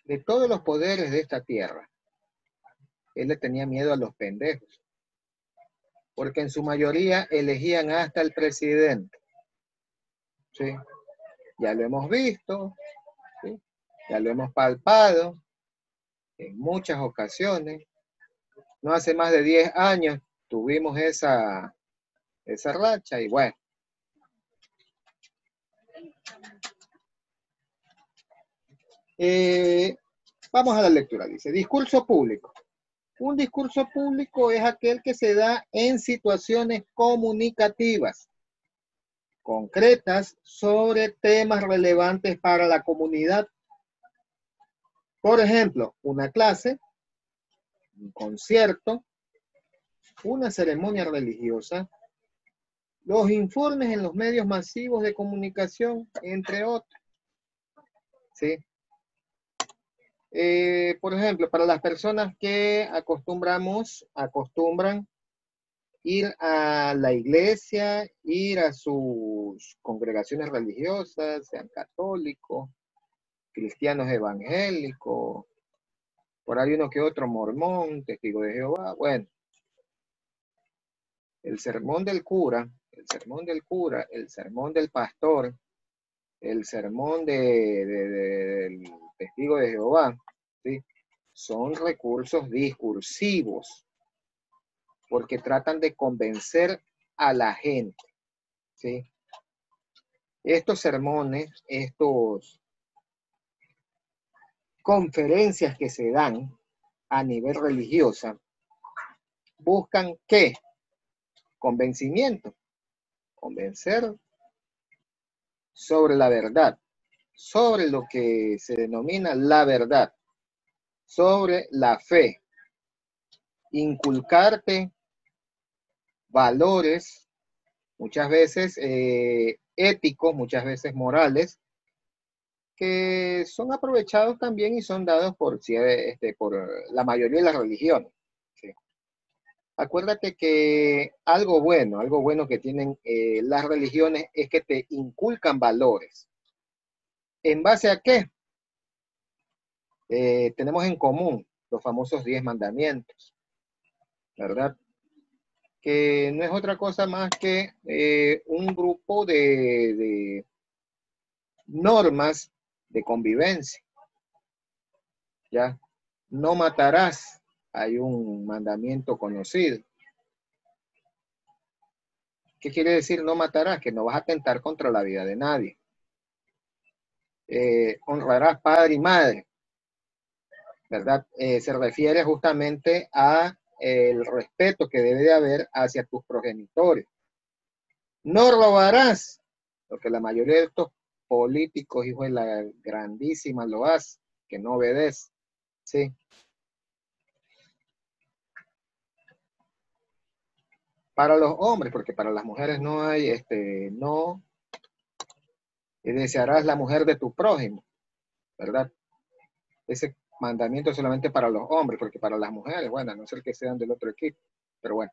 de todos los poderes de esta tierra, él le tenía miedo a los pendejos, porque en su mayoría elegían hasta el presidente. ¿Sí? Ya lo hemos visto, ¿sí? Ya lo hemos palpado en muchas ocasiones. No hace más de 10 años tuvimos esa racha y bueno. Vamos a la lectura. Dice, discurso público. Un discurso público es aquel que se da en situaciones comunicativas, concretas, sobre temas relevantes para la comunidad. Por ejemplo, una clase, un concierto, una ceremonia religiosa, los informes en los medios masivos de comunicación, entre otros. ¿Sí? Por ejemplo, para las personas que acostumbran ir a la iglesia, ir a sus congregaciones religiosas, sean católicos, cristianos evangélicos, por ahí uno que otro mormón, testigo de Jehová. Bueno, el sermón del cura, el sermón del pastor, el sermón del testigo de Jehová, ¿sí? Son recursos discursivos, porque tratan de convencer a la gente, ¿sí? Estos sermones, estos conferencias que se dan a nivel religiosa, buscan ¿qué? Convencimiento, convencer sobre la verdad, sobre lo que se denomina la verdad, sobre la fe, inculcarte valores, muchas veces éticos, muchas veces morales, que son aprovechados también y son dados por la mayoría de las religiones. ¿Sí? Acuérdate que algo bueno que tienen las religiones es que te inculcan valores. ¿En base a qué? Tenemos en común los famosos 10 mandamientos, ¿verdad? Que no es otra cosa más que un grupo de normas de convivencia. ¿Ya? No matarás. Hay un mandamiento conocido. ¿Qué quiere decir no matarás? Que no vas a atentar contra la vida de nadie. Honrarás padre y madre, ¿verdad? Se refiere justamente a el respeto que debe de haber hacia tus progenitores. No robarás, lo que la mayoría de estos políticos, hijos de la grandísima, lo hace, que no obedece, ¿sí? Para los hombres, porque para las mujeres no hay, no desearás la mujer de tu prójimo, ¿verdad? Ese mandamiento es solamente para los hombres, porque para las mujeres, bueno, a no ser que sean del otro equipo, pero bueno.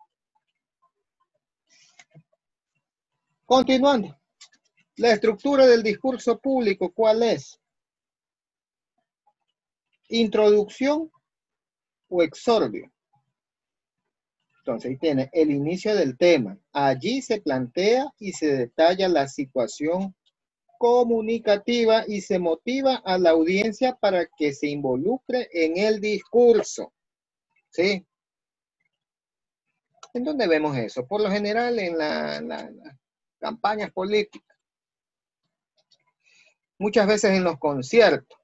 Continuando, la estructura del discurso público, ¿cuál es? Introducción o exordio. Entonces ahí tiene el inicio del tema. Allí se plantea y se detalla la situación comunicativa y se motiva a la audiencia para que se involucre en el discurso. ¿Sí? ¿En dónde vemos eso? Por lo general en las campañas políticas. Muchas veces en los conciertos.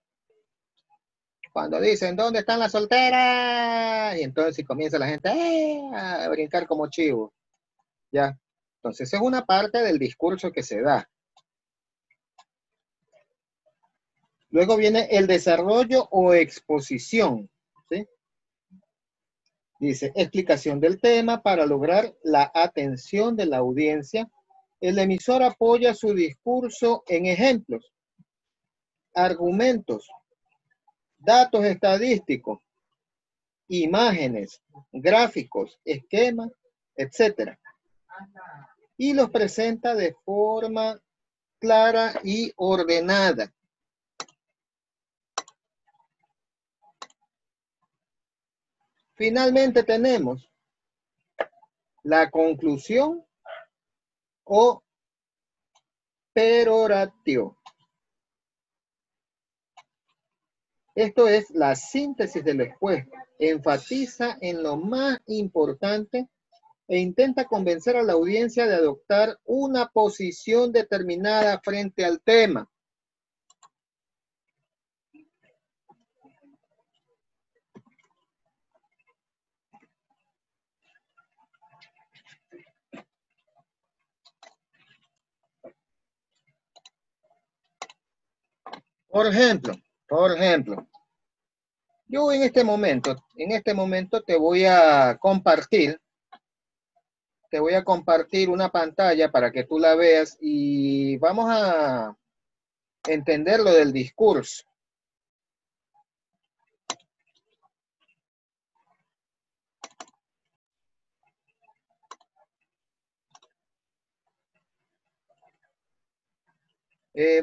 Cuando dicen, ¿dónde están las solteras? Y entonces comienza la gente a brincar como chivo. ¿Ya? Entonces es una parte del discurso que se da. Luego viene el desarrollo o exposición. ¿Sí? Dice, explicación del tema para lograr la atención de la audiencia. El emisor apoya su discurso en ejemplos, argumentos, datos estadísticos, imágenes, gráficos, esquemas, etc. Y los presenta de forma clara y ordenada. Finalmente tenemos la conclusión o peroratio. Esto es la síntesis de lo expuesto. Enfatiza en lo más importante e intenta convencer a la audiencia de adoptar una posición determinada frente al tema. Por ejemplo, yo en este momento te voy a compartir una pantalla para que tú la veas y vamos a entender lo del discurso.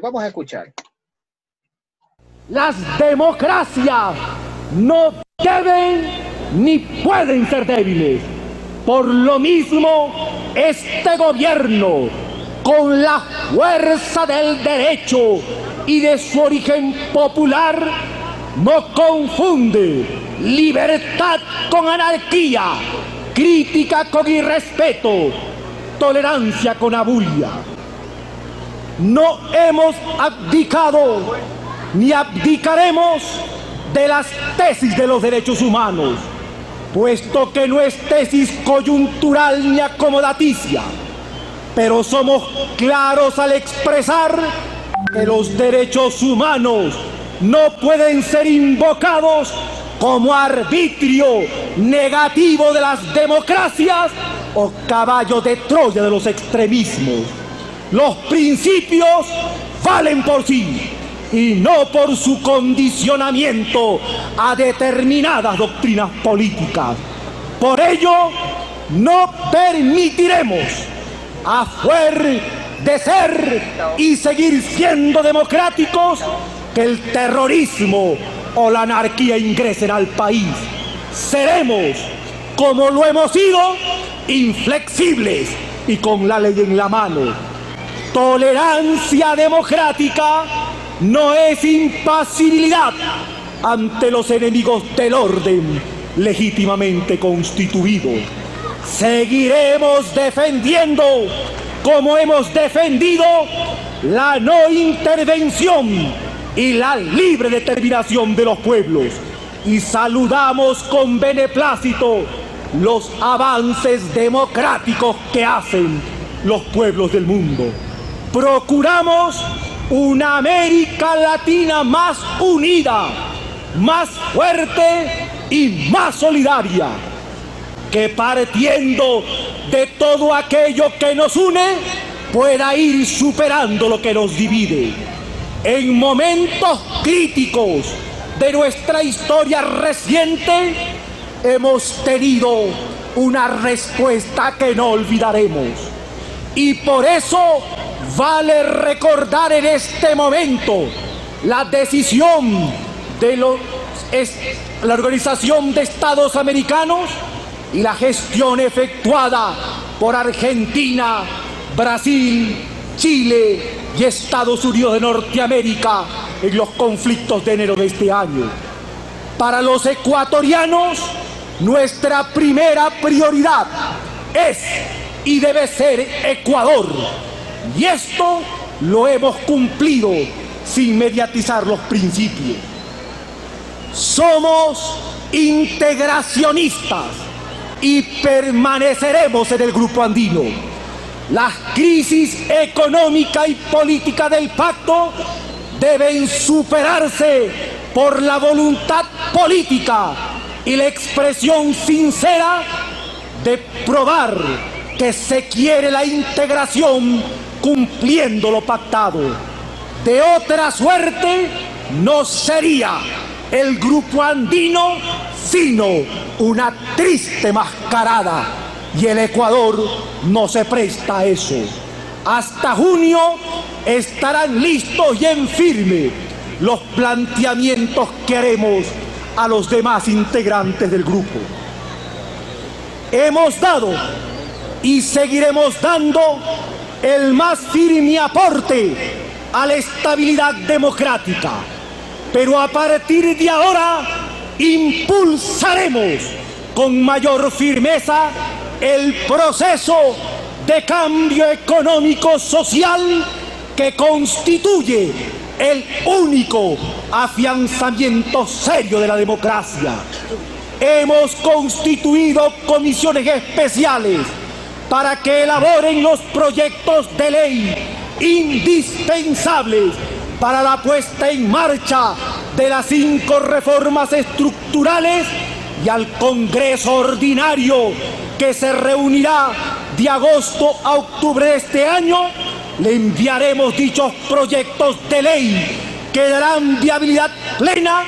Vamos a escuchar. Las democracias no deben ni pueden ser débiles. Por lo mismo, este gobierno, con la fuerza del derecho y de su origen popular, no confunde libertad con anarquía, crítica con irrespeto, tolerancia con abulia. No hemos abdicado ni abdicaremos de las tesis de los derechos humanos, puesto que no es tesis coyuntural ni acomodaticia, pero somos claros al expresar que los derechos humanos no pueden ser invocados como arbitrio negativo de las democracias o caballo de Troya de los extremismos. Los principios valen por sí y no por su condicionamiento a determinadas doctrinas políticas. Por ello, no permitiremos, a fuer de ser y seguir siendo democráticos, que el terrorismo o la anarquía ingresen al país. Seremos, como lo hemos sido, inflexibles y con la ley en la mano. Tolerancia democrática no es impasibilidad ante los enemigos del orden legítimamente constituido. Seguiremos defendiendo, como hemos defendido, la no intervención y la libre determinación de los pueblos, y saludamos con beneplácito los avances democráticos que hacen los pueblos del mundo. Procuramos una América Latina más unida, más fuerte y más solidaria, que partiendo de todo aquello que nos une, pueda ir superando lo que nos divide. En momentos críticos de nuestra historia reciente, hemos tenido una respuesta que no olvidaremos. Y por eso vale recordar en este momento la decisión de la Organización de Estados Americanos y la gestión efectuada por Argentina, Brasil, Chile y Estados Unidos de Norteamérica en los conflictos de enero de este año. Para los ecuatorianos, nuestra primera prioridad es y debe ser Ecuador. Y esto lo hemos cumplido sin mediatizar los principios. Somos integracionistas y permaneceremos en el Grupo Andino. Las crisis económica y política del pacto deben superarse por la voluntad política y la expresión sincera de probar que se quiere la integración cumpliendo lo pactado. De otra suerte, no sería el Grupo Andino sino una triste mascarada, y el Ecuador no se presta a eso. Hasta junio estarán listos y en firme los planteamientos que haremos a los demás integrantes del grupo. hemos dado y seguiremos dando el más firme aporte a la estabilidad democrática. Pero a partir de ahora impulsaremos con mayor firmeza el proceso de cambio económico-social que constituye el único afianzamiento serio de la democracia. Hemos constituido comisiones especiales para que elaboren los proyectos de ley indispensables para la puesta en marcha de las 5 reformas estructurales, y al Congreso Ordinario, que se reunirá de agosto a octubre de este año, le enviaremos dichos proyectos de ley que darán viabilidad plena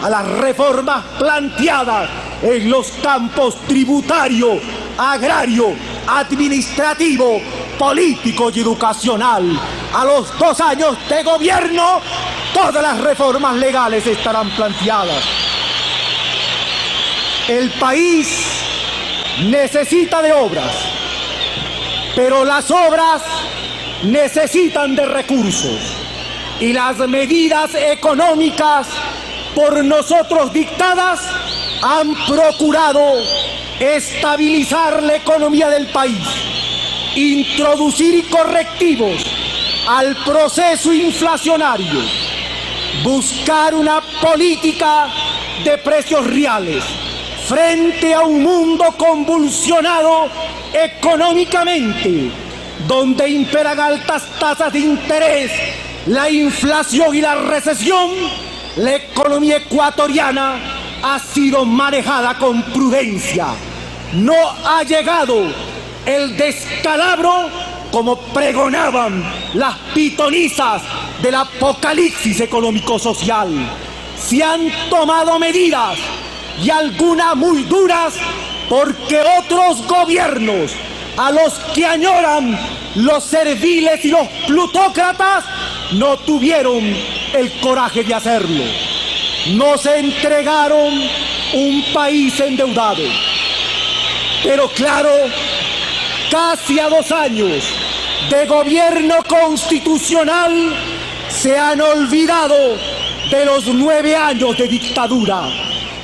a las reformas planteadas en los campos tributario, agrario, administrativo, político y educacional. A los 2 años de gobierno, todas las reformas legales estarán planteadas. El país necesita de obras, pero las obras necesitan de recursos, y las medidas económicas por nosotros dictadas han procurado estabilizar la economía del país, introducir correctivos al proceso inflacionario, buscar una política de precios reales frente a un mundo convulsionado económicamente, donde imperan altas tasas de interés, la inflación y la recesión. La economía ecuatoriana ha sido manejada con prudencia. No ha llegado el descalabro como pregonaban las pitonisas del apocalipsis económico-social. Se han tomado medidas, y algunas muy duras, porque otros gobiernos, a los que añoran los serviles y los plutócratas, no tuvieron el coraje de hacerlo. Nos entregaron un país endeudado. Pero claro, casi a 2 años de gobierno constitucional, se han olvidado de los 9 años de dictadura.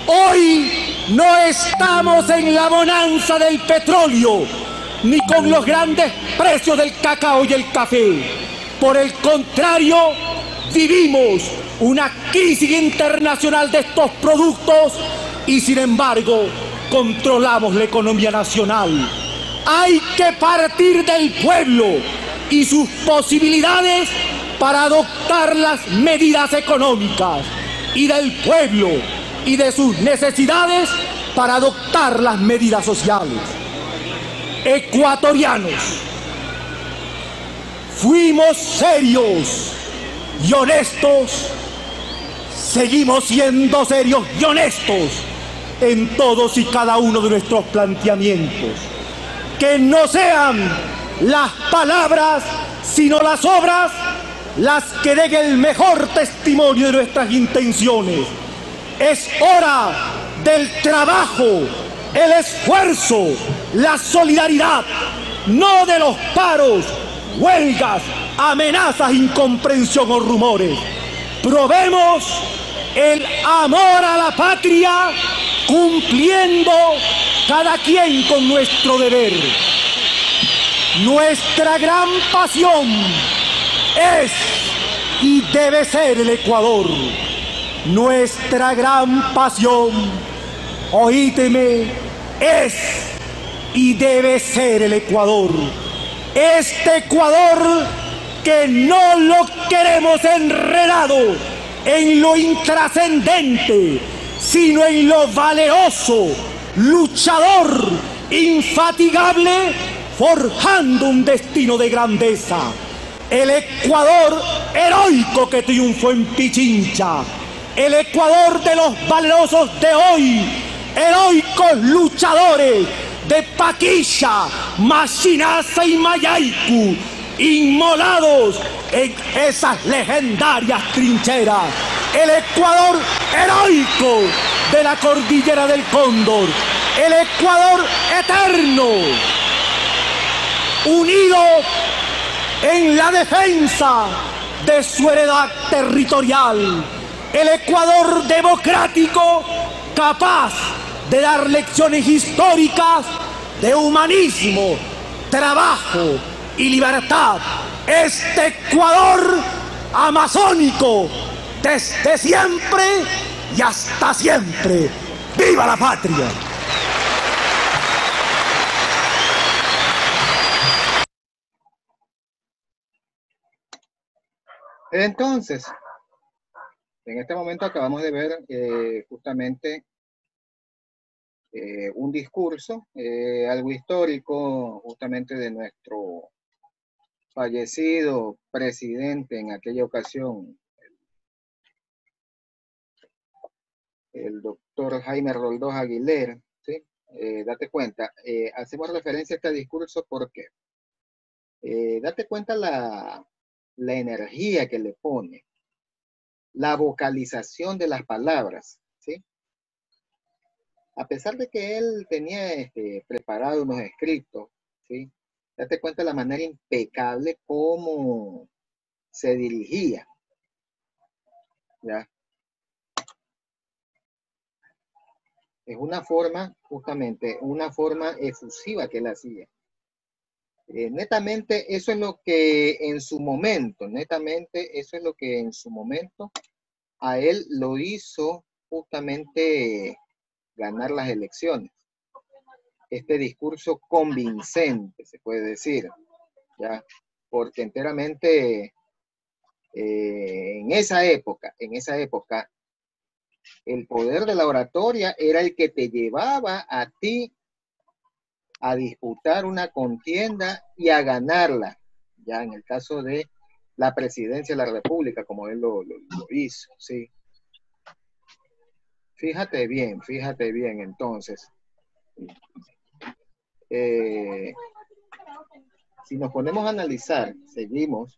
Hoy no estamos en la bonanza del petróleo, ni con los grandes precios del cacao y el café. Por el contrario, vivimos una crisis internacional de estos productos y, sin embargo, controlamos la economía nacional. Hay que partir del pueblo y sus posibilidades para adoptar las medidas económicas, y del pueblo y de sus necesidades para adoptar las medidas sociales. Ecuatorianos, fuimos serios y honestos, seguimos siendo serios y honestos en todos y cada uno de nuestros planteamientos. Que no sean las palabras, sino las obras, las que den el mejor testimonio de nuestras intenciones. Es hora del trabajo, el esfuerzo, la solidaridad, no de los paros, huelgas, amenazas, incomprensión o rumores. Probemos el amor a la patria, cumpliendo cada quien con nuestro deber. Nuestra gran pasión es y debe ser el Ecuador. Nuestra gran pasión, oídeme, es y debe ser el Ecuador. Este Ecuador que no lo queremos enredado en lo intrascendente, sino en lo valeroso, luchador, infatigable, forjando un destino de grandeza. El Ecuador heroico que triunfó en Pichincha, el Ecuador de los valerosos de hoy, heroicos luchadores de Paquilla, Machinaza y Mayaicu, inmolados en esas legendarias trincheras. El Ecuador heroico de la cordillera del Cóndor, el Ecuador eterno, unido en la defensa de su heredad territorial, el Ecuador democrático capaz de dar lecciones históricas de humanismo, trabajo y libertad. Este Ecuador amazónico, desde siempre y hasta siempre. ¡Viva la patria! Entonces, en este momento acabamos de ver justamente un discurso, algo histórico, justamente de nuestro fallecido presidente en aquella ocasión, el doctor Jaime Roldós Aguilera, ¿sí? Date cuenta, hacemos referencia a este discurso porque date cuenta la energía que le pone, la vocalización de las palabras, ¿sí? A pesar de que él tenía preparado unos escritos, ¿sí? Date cuenta de la manera impecable como se dirigía, ¿ya? Es una forma, justamente, una forma efusiva que él hacía. Netamente, eso es lo que en su momento, netamente, eso es lo que en su momento a él lo hizo justamente ganar las elecciones. Este discurso convincente, se puede decir, ¿ya? Porque enteramente en esa época, el poder de la oratoria era el que te llevaba a ti a disputar una contienda y a ganarla, ya en el caso de la presidencia de la República, como él lo hizo, ¿sí? Fíjate bien, entonces, si nos ponemos a analizar, seguimos,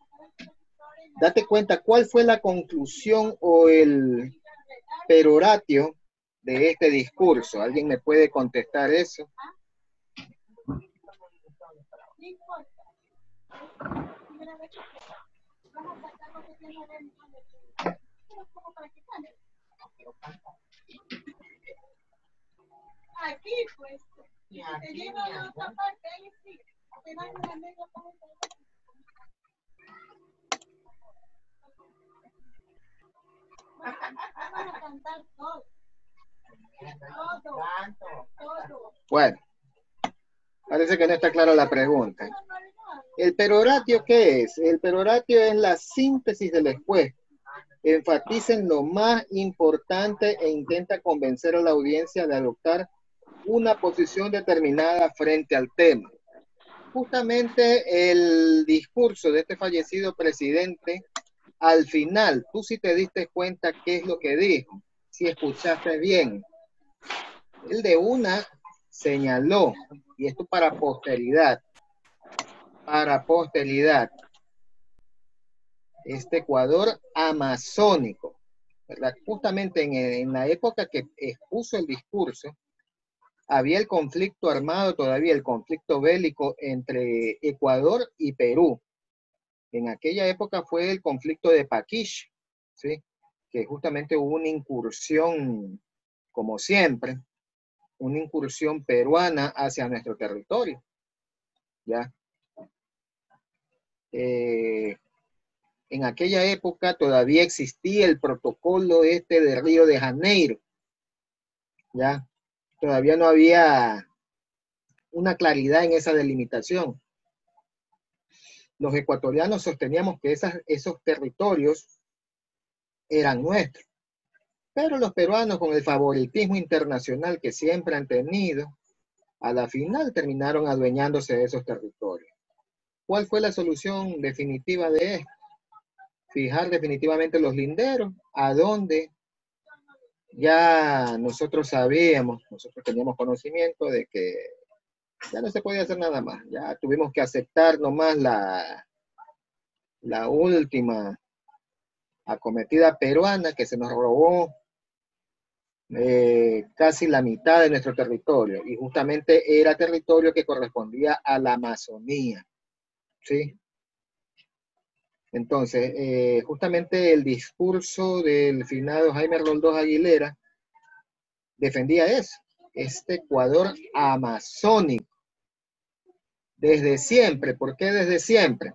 date cuenta cuál fue la conclusión o el peroratio de este discurso. ¿Alguien me puede contestar eso? Aquí, pues, te lleva a otra parte, ahí sí, te dan una media parte. Vamos a cantar todo. Todo. Bueno, parece que no está clara la pregunta. ¿El peroratio qué es? El peroratio es la síntesis del expuesto. Enfatiza en lo más importante e intenta convencer a la audiencia de adoptar una posición determinada frente al tema. Justamente el discurso de este fallecido presidente, al final, tú sí te diste cuenta qué es lo que dijo, si escuchaste bien. Él de una señaló, y esto para posteridad, este Ecuador amazónico, ¿verdad? Justamente en la época que expuso el discurso, había el conflicto armado todavía, el conflicto bélico entre Ecuador y Perú. En aquella época fue el conflicto de Paquish, ¿sí? Que justamente hubo una incursión, como siempre, una incursión peruana hacia nuestro territorio, ¿ya? En aquella época todavía existía el protocolo de Río de Janeiro, ¿ya? Todavía no había una claridad en esa delimitación. Los ecuatorianos sosteníamos que esos territorios eran nuestros, pero los peruanos, con el favoritismo internacional que siempre han tenido, a la final terminaron adueñándose de esos territorios. ¿Cuál fue la solución definitiva de esto? Fijar definitivamente los linderos, a donde ya nosotros sabíamos, nosotros teníamos conocimiento de que ya no se podía hacer nada más. Ya tuvimos que aceptar nomás la última acometida peruana que se nos robó casi la mitad de nuestro territorio, y justamente era territorio que correspondía a la Amazonía, ¿sí? Entonces, justamente el discurso del finado Jaime Roldós Aguilera defendía eso, este Ecuador amazónico, desde siempre. ¿Por qué desde siempre?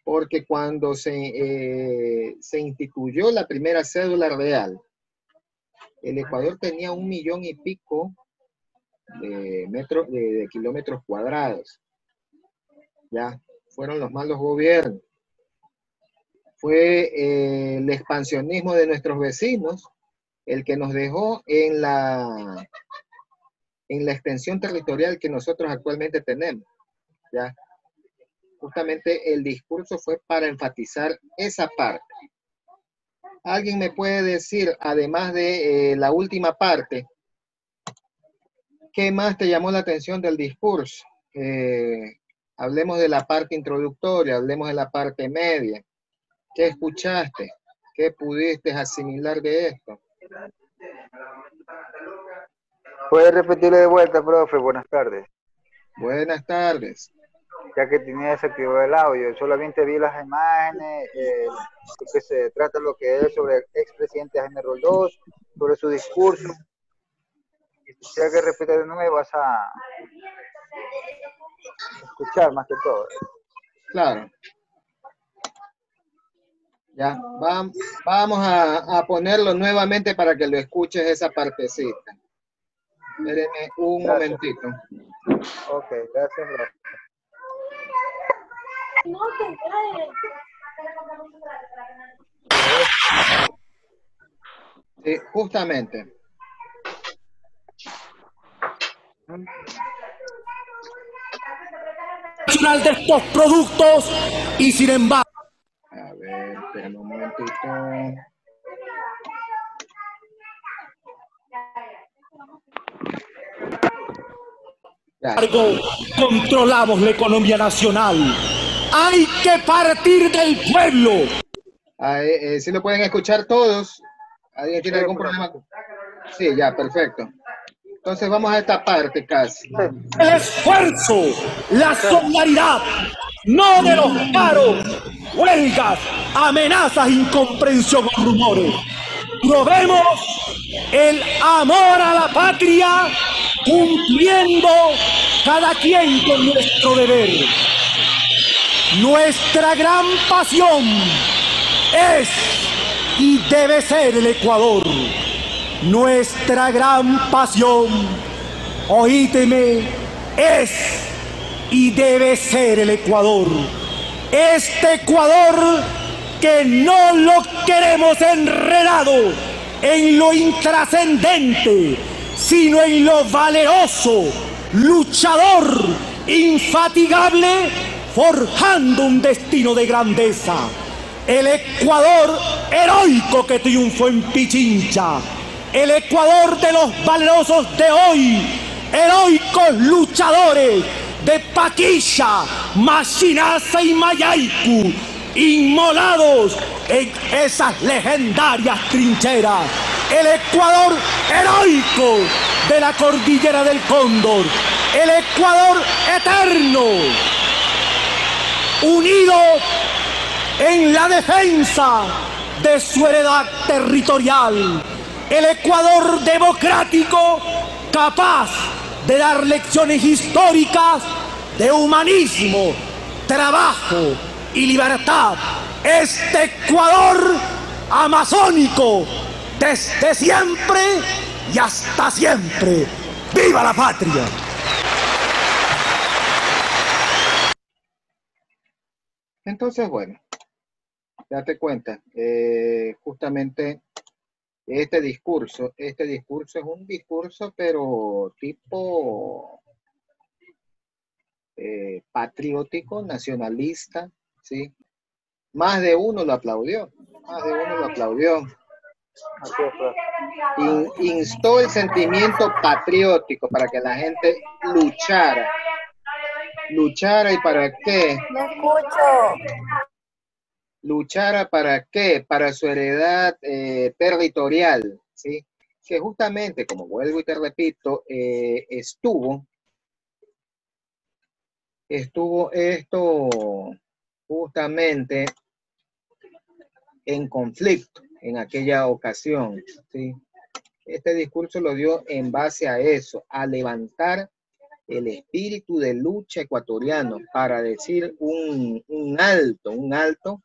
Porque cuando se instituyó la primera cédula real, el Ecuador tenía 1 millón y pico de kilómetros cuadrados. Ya, fueron los malos gobiernos. Fue el expansionismo de nuestros vecinos el que nos dejó en la extensión territorial que nosotros actualmente tenemos. ¿Ya? Justamente el discurso fue para enfatizar esa parte. ¿Alguien me puede decir, además de la última parte, qué más te llamó la atención del discurso? Hablemos de la parte introductoria, hablemos de la parte media. ¿Qué escuchaste? ¿Qué pudiste asimilar de esto? ¿Puede repetirle de vuelta, profe? Buenas tardes. Buenas tardes. Ya que tenía desactivado el audio, solamente vi las imágenes, que se trata lo que es sobre el expresidente Jaime Roldós, sobre su discurso. Y quisiera que repita de nuevo, vas a escuchar más que todo. Claro. Ya, vamos a ponerlo nuevamente para que lo escuches esa partecita. Espérenme un momentito. Ok, gracias, profe. Sí, justamente. De estos productos y sin embargo. A ver, espérame un momentito. Controlamos la economía nacional. Hay que partir del pueblo. ¿Sí lo pueden escuchar todos? ¿Alguien tiene algún problema? Sí, ya, perfecto. Entonces vamos a esta parte casi. El esfuerzo, la solidaridad, no de los paros, huelgas, amenazas, incomprensión o rumores. Probemos el amor a la patria, cumpliendo cada quien con nuestro deber. Nuestra gran pasión es y debe ser el Ecuador. Nuestra gran pasión, oídeme, es y debe ser el Ecuador. Este Ecuador que no lo queremos enredado en lo intrascendente, sino en lo valeroso, luchador, infatigable, forjando un destino de grandeza. El Ecuador heroico que triunfó en Pichincha. El Ecuador de los valerosos de hoy, heroicos luchadores de Paquilla, Machinaza y Mayaicu, inmolados en esas legendarias trincheras. El Ecuador heroico de la cordillera del Cóndor. El Ecuador eterno, unido en la defensa de su heredad territorial. El Ecuador democrático, capaz de dar lecciones históricas de humanismo, trabajo y libertad. Este Ecuador amazónico, desde siempre y hasta siempre. ¡Viva la patria! Entonces, bueno, date cuenta, justamente este discurso es un discurso, pero tipo patriótico, nacionalista, ¿sí? Más de uno lo aplaudió, Instó el sentimiento patriótico para que la gente luchara. ¿Luchara y para qué? No escucho. ¿Luchara para qué? Para su heredad territorial, ¿sí? que justamente, como vuelvo y te repito, estuvo esto justamente en conflicto en aquella ocasión, ¿sí? Este discurso lo dio en base a eso, a levantar el espíritu de lucha ecuatoriano para decir un alto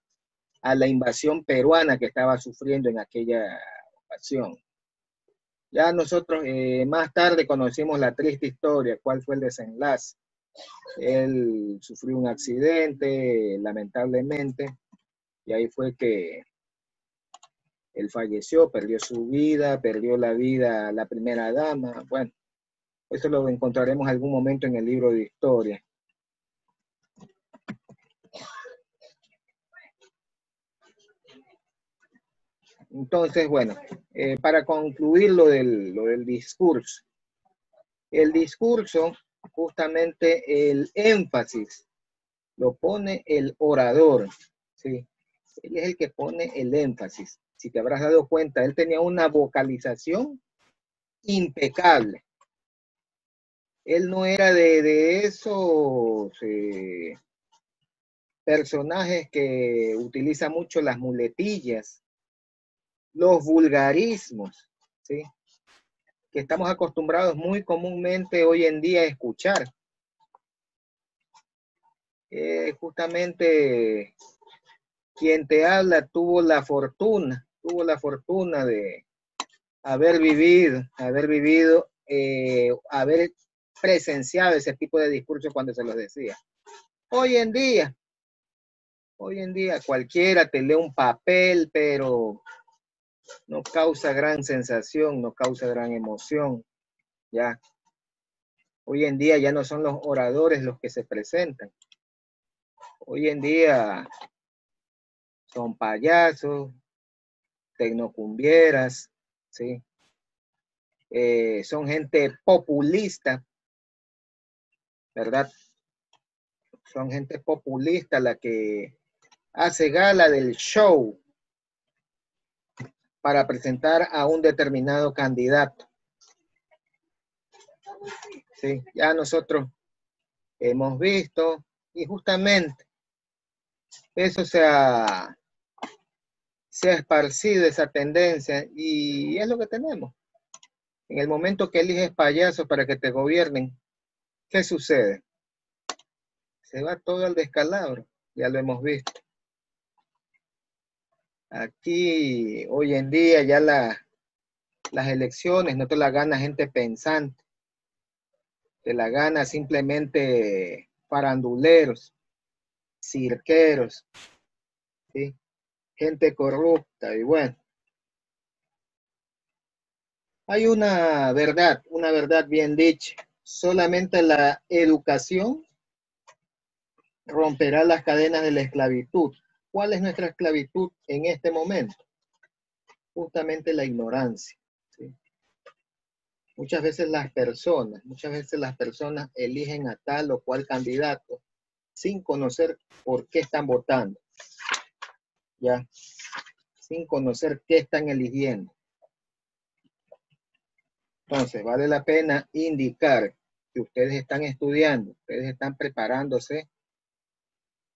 a la invasión peruana que estaba sufriendo en aquella ocasión. Ya nosotros más tarde conocimos la triste historia, cuál fue el desenlace. Él sufrió un accidente, lamentablemente, y ahí fue que él falleció, perdió su vida, perdió la vida la primera dama. Bueno, eso lo encontraremos algún momento en el libro de historia. Entonces, bueno, para concluir lo del discurso. El discurso, justamente el énfasis, lo pone el orador, ¿sí? Él es el que pone el énfasis. Si te habrás dado cuenta, él tenía una vocalización impecable. Él no era de esos personajes que utilizan mucho las muletillas, los vulgarismos, ¿sí? Que estamos acostumbrados muy comúnmente hoy en día a escuchar. Justamente quien te habla tuvo la fortuna de haber vivido, haber presenciado ese tipo de discurso cuando se los decía. Hoy en día cualquiera te lee un papel, pero no causa gran sensación, no causa gran emoción, ya. Hoy en día ya no son los oradores los que se presentan. Hoy en día son payasos, tecnocumbieras, ¿sí? Son gente populista, ¿verdad? Son gente populista la que hace gala del show para presentar a un determinado candidato. Sí, ya nosotros hemos visto y justamente eso se ha esparcido, esa tendencia, y es lo que tenemos. En el momento que eliges payasos para que te gobiernen, ¿qué sucede? Se va todo al descalabro, ya lo hemos visto. Aquí, hoy en día, ya las elecciones no te las gana gente pensante, te la gana simplemente faranduleros, cirqueros, ¿sí? Gente corrupta, y bueno. Hay una verdad bien dicha. Solamente la educación romperá las cadenas de la esclavitud. ¿Cuál es nuestra esclavitud en este momento? Justamente la ignorancia, ¿sí? Muchas veces las personas eligen a tal o cual candidato sin conocer por qué están votando, ¿ya? Sin conocer qué están eligiendo. Entonces, vale la pena indicar que ustedes están estudiando, ustedes están preparándose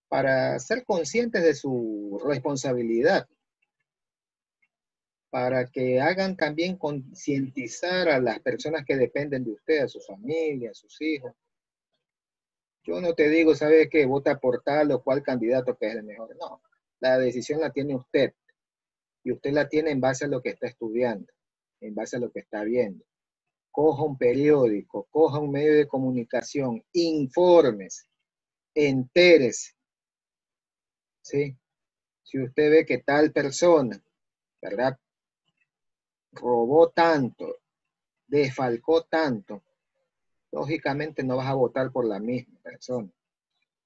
para ser conscientes de su responsabilidad, para que hagan también concientizar a las personas que dependen de usted, a su familia, a sus hijos. Yo no te digo, ¿sabe qué? Vota por tal o cual candidato que es el mejor. No, la decisión la tiene usted. Y usted la tiene en base a lo que está estudiando, en base a lo que está viendo. Coja un periódico, coja un medio de comunicación, infórmese, entérese, ¿sí? Si usted ve que tal persona, ¿verdad?, robó tanto, desfalcó tanto, lógicamente no vas a votar por la misma persona.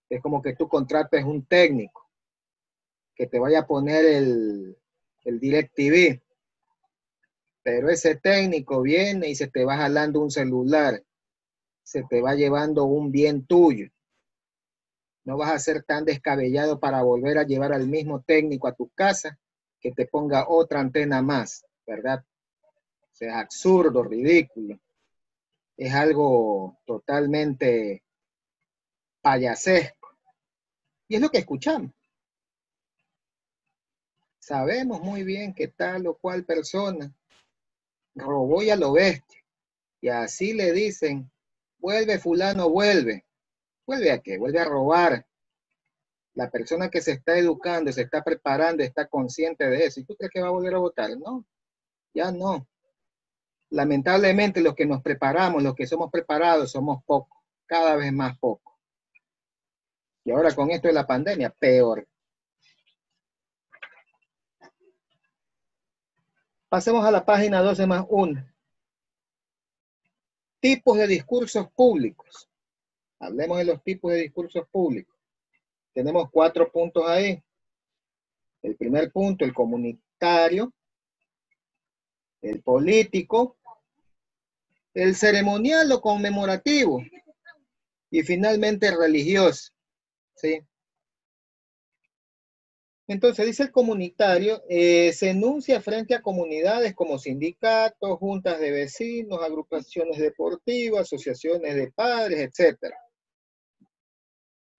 Es como que tú contrates un técnico que te vaya a poner el DirecTV, pero ese técnico viene y se te va jalando un celular, se te va llevando un bien tuyo. No vas a ser tan descabellado para volver a llevar al mismo técnico a tu casa que te ponga otra antena más, ¿verdad? sea, es absurdo, ridículo. Es algo totalmente payasesco. Y es lo que escuchamos. Sabemos muy bien que tal o cual persona robó y a lo bestia. Y así le dicen, vuelve fulano, vuelve. ¿Vuelve a qué? Vuelve a robar. La persona que se está educando, se está preparando, está consciente de eso. ¿Y tú crees que va a volver a votar? No, ya no. Lamentablemente los que nos preparamos, los que somos preparados, somos pocos, cada vez más pocos. Y ahora con esto de la pandemia, peor. Pasemos a la página 12+1. Tipos de discursos públicos. Hablemos de los tipos de discursos públicos. Tenemos 4 puntos ahí. El primer punto, el comunitario, el político, el ceremonial o conmemorativo y finalmente el religioso. ¿Sí? Entonces, dice el comunitario, se enuncia frente a comunidades como sindicatos, juntas de vecinos, agrupaciones deportivas, asociaciones de padres, etc.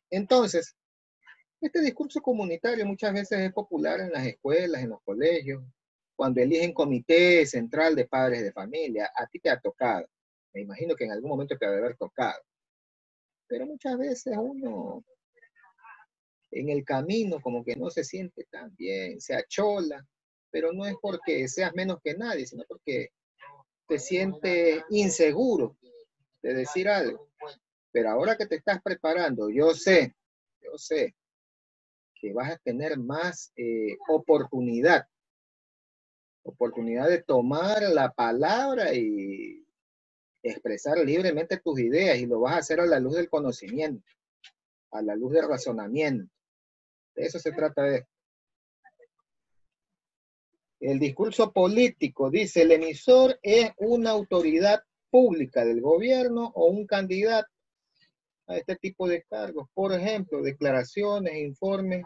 Entonces, este discurso comunitario muchas veces es popular en las escuelas, en los colegios, cuando eligen comité central de padres de familia. A ti te ha tocado. Me imagino que en algún momento te ha de haber tocado. Pero muchas veces uno en el camino como que no se siente tan bien, se achola, pero no es porque seas menos que nadie, sino porque te sientes inseguro de decir algo. Pero ahora que te estás preparando, yo sé que vas a tener más oportunidad de tomar la palabra y expresar libremente tus ideas, y lo vas a hacer a la luz del conocimiento, a la luz del razonamiento. De eso se trata de esto. El discurso político dice, el emisor es una autoridad pública del gobierno o un candidato a este tipo de cargos. Por ejemplo, declaraciones, informes,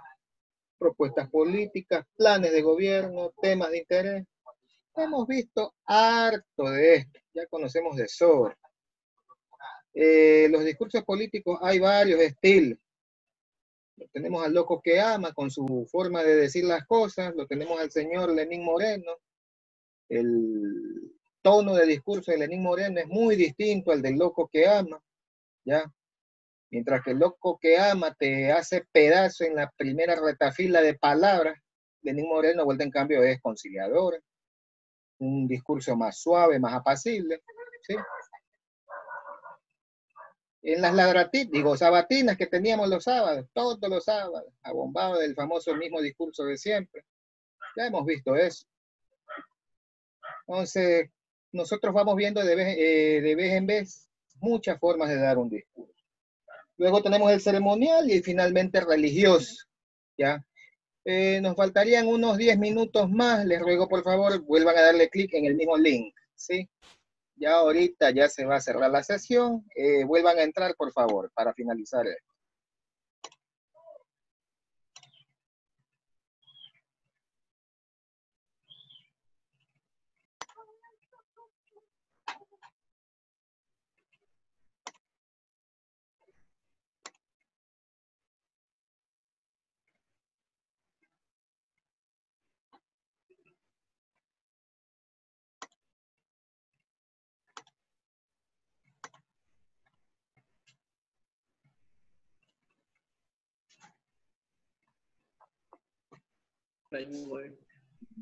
propuestas políticas, planes de gobierno, temas de interés. Hemos visto harto de esto, ya conocemos de sobra. Los discursos políticos hay varios estilos. Lo tenemos al loco que ama con su forma de decir las cosas, lo tenemos al señor Lenín Moreno. El tono de discurso de Lenín Moreno es muy distinto al del loco que ama, ¿ya? Mientras que el loco que ama te hace pedazo en la primera retafila de palabras, Lenín Moreno, vuelta en cambio, es conciliador, un discurso más suave, más apacible, ¿sí? En las sabatinas que teníamos los sábados, todos los sábados, abombado del famoso mismo discurso de siempre. Ya hemos visto eso. Entonces, nosotros vamos viendo de vez en vez muchas formas de dar un discurso. Luego tenemos el ceremonial y finalmente religioso, ¿ya? Nos faltarían unos 10 minutos más. Les ruego, por favor, vuelvan a darle clic en el mismo link, ¿sí? Ya ahorita ya se va a cerrar la sesión. Vuelvan a entrar, por favor, para finalizar esto.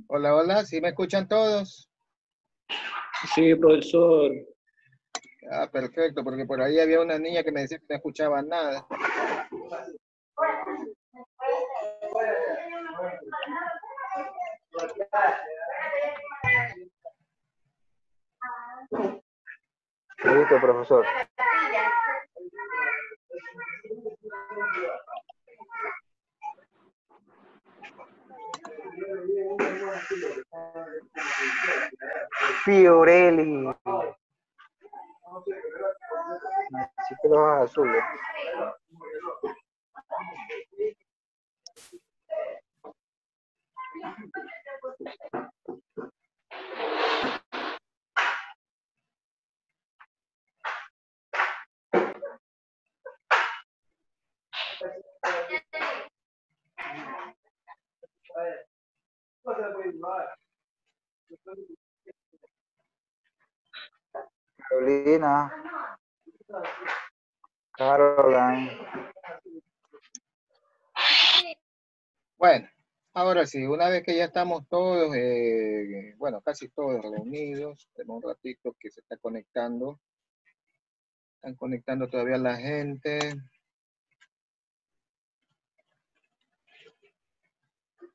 Hola, hola, ¿sí me escuchan todos? Sí, profesor. Ah, perfecto, porque por ahí había una niña que me decía que no escuchaba nada. Listo, profesor. Fiorelli. Necesito los hojas azules. Carolina, Caroline. Bueno, ahora sí, una vez que ya estamos todos, bueno, casi todos reunidos, tenemos un ratito que se está conectando. Están conectando todavía la gente.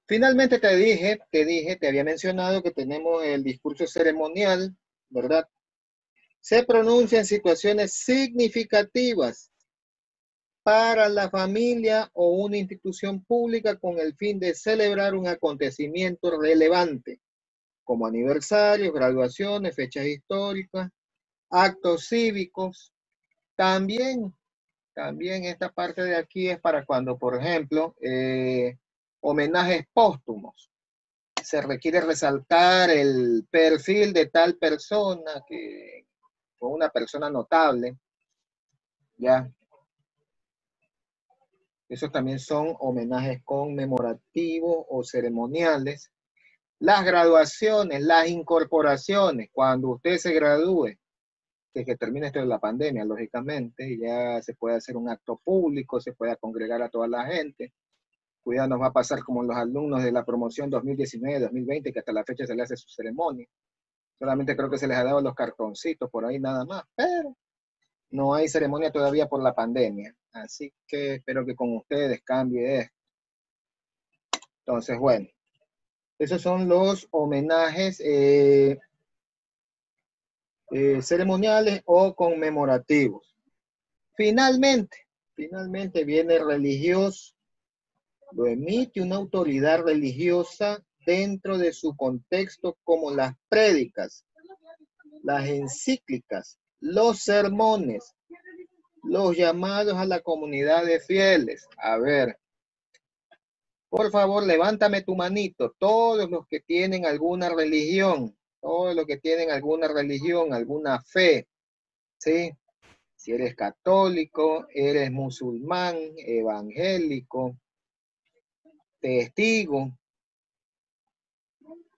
Finalmente te había mencionado que tenemos el discurso ceremonial, ¿verdad? Se pronuncia en situaciones significativas para la familia o una institución pública con el fin de celebrar un acontecimiento relevante, como aniversarios, graduaciones, fechas históricas, actos cívicos. También esta parte de aquí es para cuando, por ejemplo, homenajes póstumos. Se requiere resaltar el perfil de tal persona, que fue una persona notable, ¿ya? Esos también son homenajes conmemorativos o ceremoniales. Las graduaciones, las incorporaciones, cuando usted se gradúe, que termine esto de la pandemia, lógicamente, ya se puede hacer un acto público, se puede congregar a toda la gente. Cuidado, nos va a pasar como los alumnos de la promoción 2019-2020, que hasta la fecha se le hace su ceremonia. Solamente creo que se les ha dado los cartoncitos por ahí nada más, pero no hay ceremonia todavía por la pandemia. Así que espero que con ustedes cambie esto. Entonces, bueno, esos son los homenajes ceremoniales o conmemorativos. Finalmente viene religioso. Lo emite una autoridad religiosa dentro de su contexto, como las prédicas, las encíclicas, los sermones, los llamados a la comunidad de fieles. A ver, por favor, levántame tu manito, todos los que tienen alguna religión, todos los que tienen alguna religión, alguna fe, ¿sí? Si eres católico, eres musulmán, evangélico, testigo,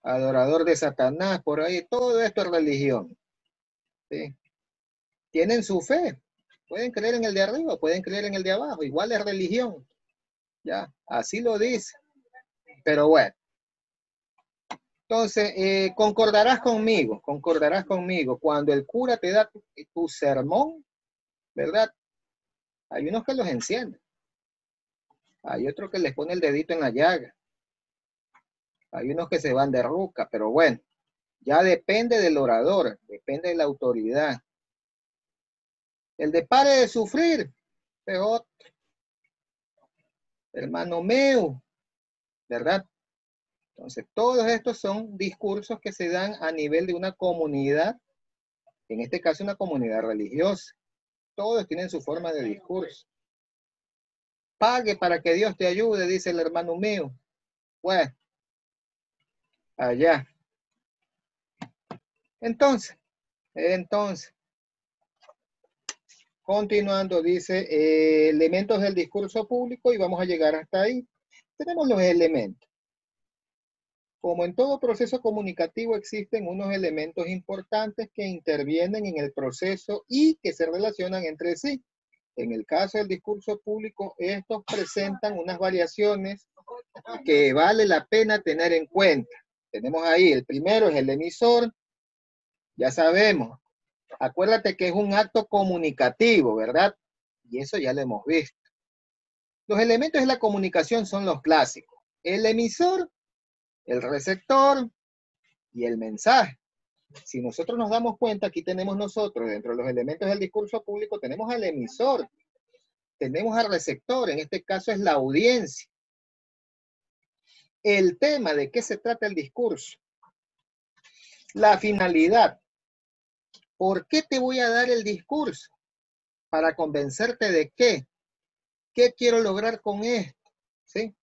adorador de Satanás, por ahí, todo esto es religión, ¿sí? Tienen su fe, pueden creer en el de arriba, pueden creer en el de abajo, igual es religión, ya, así lo dice. Pero bueno, entonces, concordarás conmigo, cuando el cura te da tu sermón, ¿verdad? Hay unos que los encienden, hay otros que les pone el dedito en la llaga, hay unos que se van de ruca, pero bueno, ya depende del orador, depende de la autoridad. El de pare de sufrir, es otro. Hermano mío, ¿verdad? Entonces, todos estos son discursos que se dan a nivel de una comunidad, en este caso una comunidad religiosa. Todos tienen su forma de discurso. Pague para que Dios te ayude, dice el hermano mío. Bueno, allá. Entonces, continuando, dice, elementos del discurso público, y vamos a llegar hasta ahí. Tenemos los elementos. Como en todo proceso comunicativo, existen unos elementos importantes que intervienen en el proceso y que se relacionan entre sí. En el caso del discurso público, estos presentan unas variaciones que vale la pena tener en cuenta. Tenemos ahí, el primero es el emisor, ya sabemos. Acuérdate que es un acto comunicativo, ¿verdad? Y eso ya lo hemos visto. Los elementos de la comunicación son los clásicos. El emisor, el receptor y el mensaje. Si nosotros nos damos cuenta, aquí tenemos nosotros, dentro de los elementos del discurso público, tenemos al emisor, tenemos al receptor, en este caso es la audiencia. El tema, ¿de qué se trata el discurso? La finalidad. ¿Por qué te voy a dar el discurso? Para convencerte de qué. ¿Qué quiero lograr con esto? ¿Sí?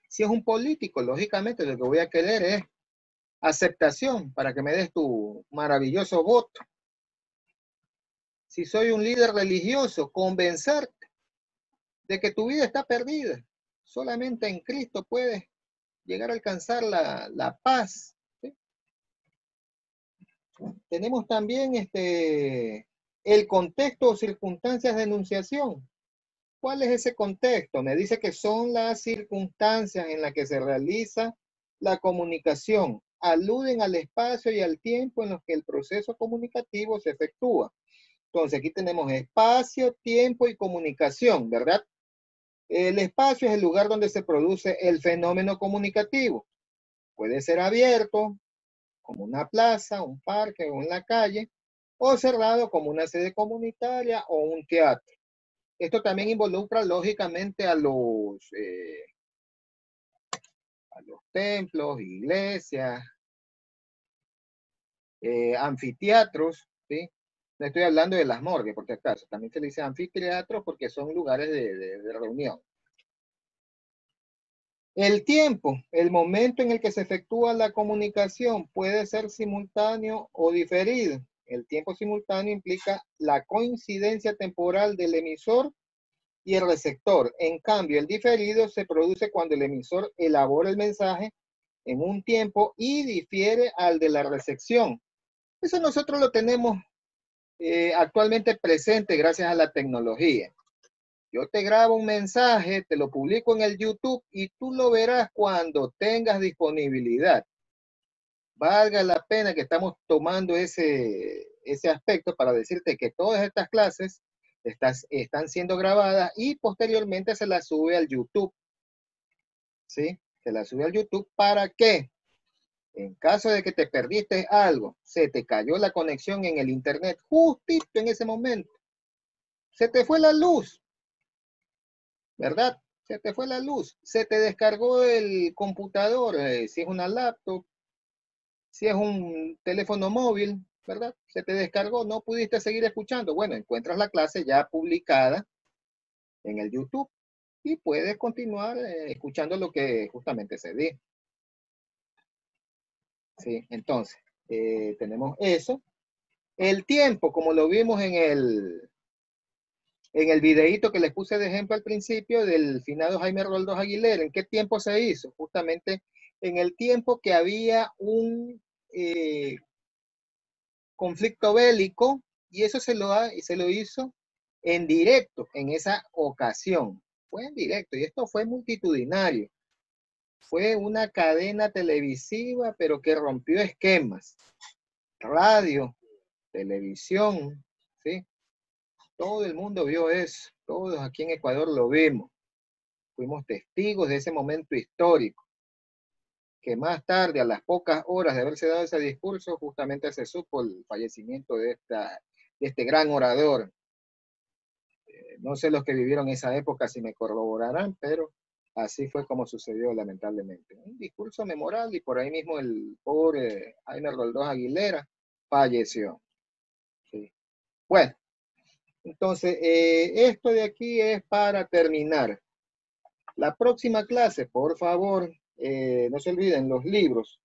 Si es un político, lógicamente lo que voy a querer es aceptación para que me des tu maravilloso voto. Si soy un líder religioso, convencerte de que tu vida está perdida. Solamente en Cristo puedes llegar a alcanzar la paz. ¿Sí? Tenemos también el contexto o circunstancias de enunciación. ¿Cuál es ese contexto? Me dice que son las circunstancias en las que se realiza la comunicación. Aluden al espacio y al tiempo en los que el proceso comunicativo se efectúa. Entonces, aquí tenemos espacio, tiempo y comunicación, ¿verdad? El espacio es el lugar donde se produce el fenómeno comunicativo. Puede ser abierto, como una plaza, un parque o en la calle, o cerrado como una sede comunitaria o un teatro. Esto también involucra lógicamente a los templos, iglesias, anfiteatros, ¿sí? No estoy hablando de las morgues, por si acaso. También se le dice anfiteatros porque son lugares de reunión. El tiempo, el momento en el que se efectúa la comunicación puede ser simultáneo o diferido. El tiempo simultáneo implica la coincidencia temporal del emisor y el receptor. En cambio, el diferido se produce cuando el emisor elabora el mensaje en un tiempo y difiere al de la recepción. Eso nosotros lo tenemos actualmente presente gracias a la tecnología. Yo te grabo un mensaje, te lo publico en el YouTube y tú lo verás cuando tengas disponibilidad. Valga la pena que estamos tomando ese aspecto para decirte que todas estas clases están siendo grabadas y posteriormente se las sube al YouTube. ¿Sí? Se las sube al YouTube. ¿Para qué? En caso de que te perdiste algo, se te cayó la conexión en el internet justito en ese momento. Se te fue la luz, ¿verdad? Se te fue la luz. Se te descargó el computador, si es una laptop, si es un teléfono móvil, ¿verdad? Se te descargó, no pudiste seguir escuchando. Bueno, encuentras la clase ya publicada en el YouTube y puedes continuar escuchando lo que justamente se dijo. Sí, entonces, tenemos eso. El tiempo, como lo vimos en el videíto que les puse de ejemplo al principio del finado Jaime Roldós Aguilera, ¿en qué tiempo se hizo? Justamente en el tiempo que había un conflicto bélico y eso se lo hizo en directo en esa ocasión. Fue en directo y esto fue multitudinario. Fue una cadena televisiva, pero que rompió esquemas. Radio, televisión, ¿sí? Todo el mundo vio eso. Todos aquí en Ecuador lo vimos. Fuimos testigos de ese momento histórico. Que más tarde, a las pocas horas de haberse dado ese discurso, justamente se supo el fallecimiento de este gran orador. No sé los que vivieron esa época si me corroborarán, pero así fue como sucedió lamentablemente. Un discurso memorable y por ahí mismo el pobre Jaime Roldós Aguilera falleció. Sí. Bueno, entonces esto de aquí es para terminar. La próxima clase, por favor, no se olviden los libros.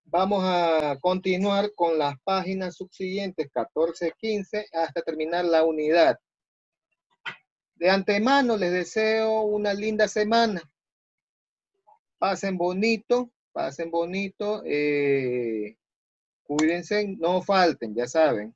Vamos a continuar con las páginas subsiguientes, 14, 15, hasta terminar la unidad. De antemano les deseo una linda semana. Pasen bonito, cuídense, no falten, ya saben.